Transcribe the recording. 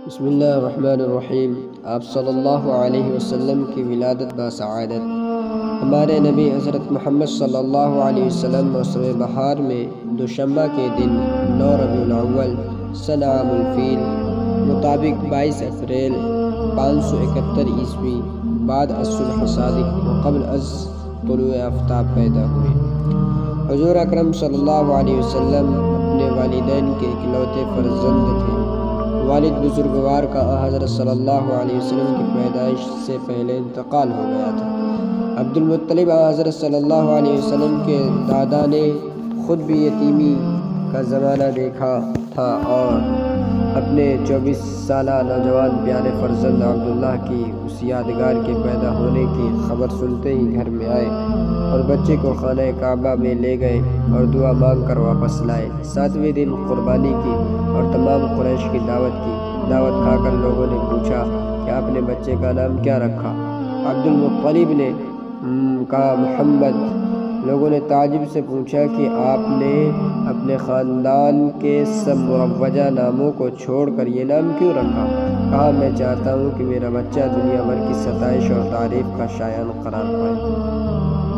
بسم اللہ الرحمن الرحیم۔ آپ صلی اللہ علیہ وسلم کی ولادت بسعادت۔ ہمارے نبی حضرت محمد صلی اللہ علیہ وسلم موسم بہار میں دوشنبہ کے دن 9 ربیع الاول سنہ عام الفیل مطابق 22 اپریل 571 عیسوی بعد الصبح صادق و قبل از طلوع آفتاب پیدا ہوئے۔ حضور اکرم صلی اللہ علیہ وسلم اپنے والدین کے اکلوتے فرزند تھے۔ والد بزرگوار کا حضرت صلی اللہ علیہ وسلم کی پیدائش سے پہلے انتقال ہو گیا تھا۔ عبد المطلب حضرت صلی اللہ علیہ وسلم کے دادا نے خود بھی یتیمی کا زمانہ دیکھا تھا اور اپنے 24 سالہ نوجوان پیارے فرزند عبداللہ کی اس یادگار کے پیدا ہونے کی خبر سنتے ہی گھر میں آئے اور بچے کو خانہ کعبہ میں لے گئے اور دعا مانگ کر واپس لائے۔ 7ویں دن قربانی کی اور تمام قریش کی دعوت کھا کر لوگوں نے پوچھا کہ آپ نے بچے کا نام کیا رکھا؟ عبد المطلب نے کہا محمد۔ لوگوں نے تعجب سے پوچھا کہ آپ نے اپنے خاندان کے سب مروجہ ناموں کو چھوڑ کر یہ نام کیوں رکھا؟ کہا میں چاہتا ہوں کہ میرا بچہ دنیا بھر کی ستائش اور تعریف کا شایان قرار پائے۔